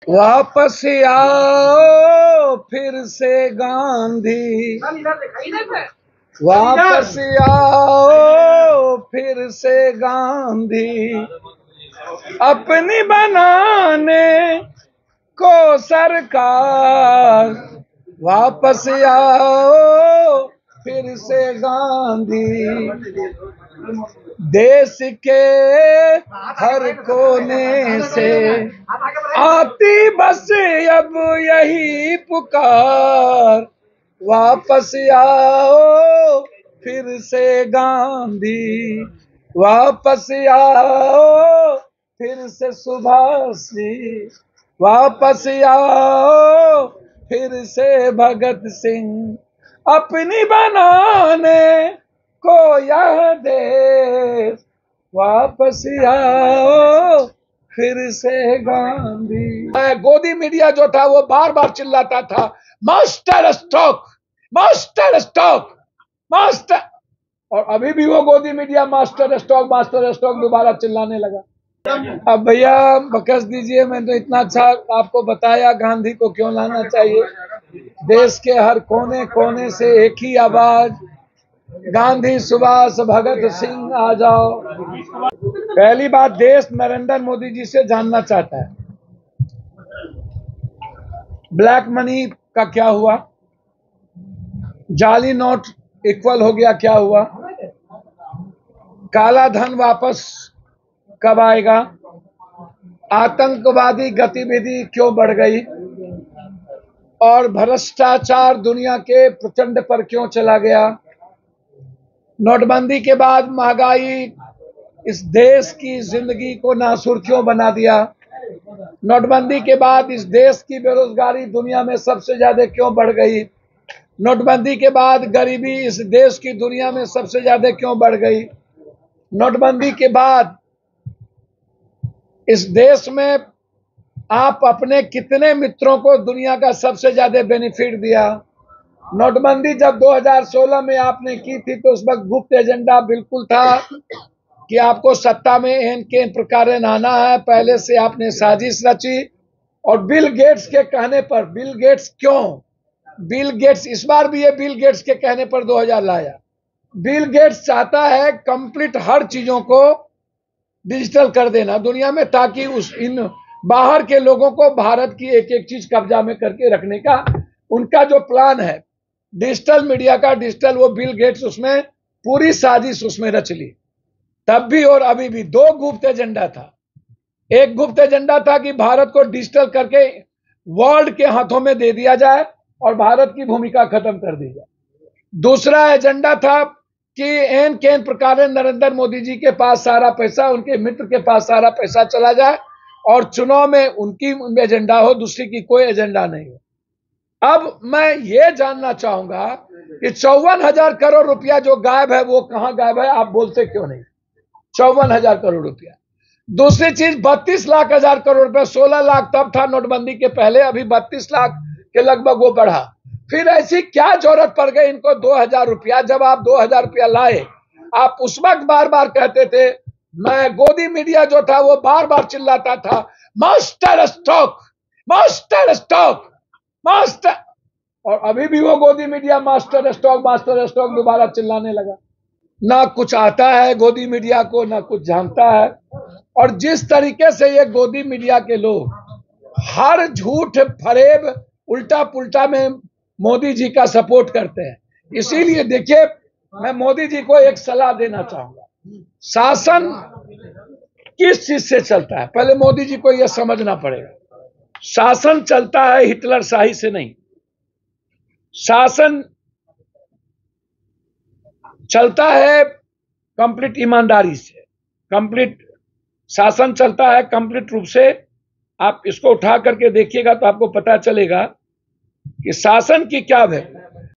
वापस आओ फिर से गांधी, वापस आओ फिर से गांधी, अपनी बनाने को सरकार। वापस आओ फिर से गांधी, देश के हर कोने से आती बस अब यही पुकार। वापस आओ फिर से गांधी, वापस आओ फिर से सुभाष जी, वापस आओ फिर से भगत सिंह, अपनी बनाने को यह देश। वापस आओ फिर से गांधी। गोदी मीडिया जो था वो बार बार चिल्लाता था master stroke, master stroke, master, और अभी भी वो गोदी मीडिया मास्टर स्ट्रोक दोबारा चिल्लाने लगा। अब भैया बकस दीजिए, मैंने इतना अच्छा आपको बताया गांधी को क्यों लाना चाहिए। देश के हर कोने कोने से एक ही आवाज, गांधी सुभाष भगत सिंह आ जाओ। पहली बात, देश नरेंद्र मोदी जी से जानना चाहता है ब्लैक मनी का क्या हुआ, जाली नोट इक्वल हो गया क्या हुआ, काला धन वापस कब आएगा, आतंकवादी गतिविधि क्यों बढ़ गई, और भ्रष्टाचार दुनिया के प्रचंड पर क्यों चला गया। नोटबंदी के बाद महंगाई इस देश की जिंदगी को नासुर क्यों बना दिया। नोटबंदी के बाद इस देश की बेरोजगारी दुनिया में सबसे ज्यादा क्यों बढ़ गई। नोटबंदी के बाद गरीबी इस देश की दुनिया में सबसे ज्यादा क्यों बढ़ गई। नोटबंदी के बाद इस देश में आप अपने कितने मित्रों को दुनिया का सबसे ज्यादा बेनिफिट दिया। नोटबंदी जब 2016 में आपने की थी तो उस वक्त गुप्त एजेंडा बिल्कुल था कि आपको सत्ता में इन के प्रकार आना है। पहले से आपने साजिश रची और बिल गेट्स के कहने पर, बिल गेट्स क्यों, बिल गेट्स इस बार भी ये बिल गेट्स के कहने पर 2000 लाया। बिल गेट्स चाहता है कंप्लीट हर चीजों को डिजिटल कर देना दुनिया में, ताकि उस इन बाहर के लोगों को भारत की एक एक चीज कब्जा में करके रखने का उनका जो प्लान है डिजिटल मीडिया का, डिजिटल, वो बिल गेट्स उसमें पूरी साजिश उसमें रच ली। तब भी और अभी भी दो गुप्त एजेंडा था। एक गुप्त एजेंडा था कि भारत को डिजिटल करके वर्ल्ड के हाथों में दे दिया जाए और भारत की भूमिका खत्म कर दी जाए। दूसरा एजेंडा था कि एन केन प्रकार नरेंद्र मोदी जी के पास सारा पैसा, उनके मित्र के पास सारा पैसा चला जाए और चुनाव में उनकी एजेंडा हो, दूसरी की कोई एजेंडा नहीं हो। अब मैं ये जानना चाहूंगा कि 54,000 करोड़ रुपया जो गायब है वो कहां गायब है, आप बोलते क्यों नहीं। 54,000 करोड़ रुपया। दूसरी चीज 32 लाख हजार करोड़ रुपया, 16 लाख तब था नोटबंदी के पहले, अभी 32 लाख के लगभग वो बढ़ा। फिर ऐसी क्या जरूरत पड़ गई इनको 2,000 रुपया। जब आप 2,000 रुपया लाए, आप उस वक्त बार बार कहते थे, मैं गोदी मीडिया जो था वो बार बार चिल्लाता था master stroke, master stroke, master, और अभी भी वो गोदी मीडिया मास्टर स्ट्रोक दोबारा चिल्लाने लगा। ना कुछ आता है गोदी मीडिया को, ना कुछ जानता है। और जिस तरीके से ये गोदी मीडिया के लोग हर झूठ फरेब उल्टा पुल्टा में मोदी जी का सपोर्ट करते हैं, इसीलिए देखिए मैं मोदी जी को एक सलाह देना चाहूंगा। शासन किस चीज से चलता है, पहले मोदी जी को यह समझना पड़ेगा। शासन चलता है हिटलर शाही से नहीं, शासन चलता है कंप्लीट ईमानदारी से, कंप्लीट शासन चलता है कंप्लीट रूप से। आप इसको उठा करके देखिएगा तो आपको पता चलेगा कि शासन की क्या है।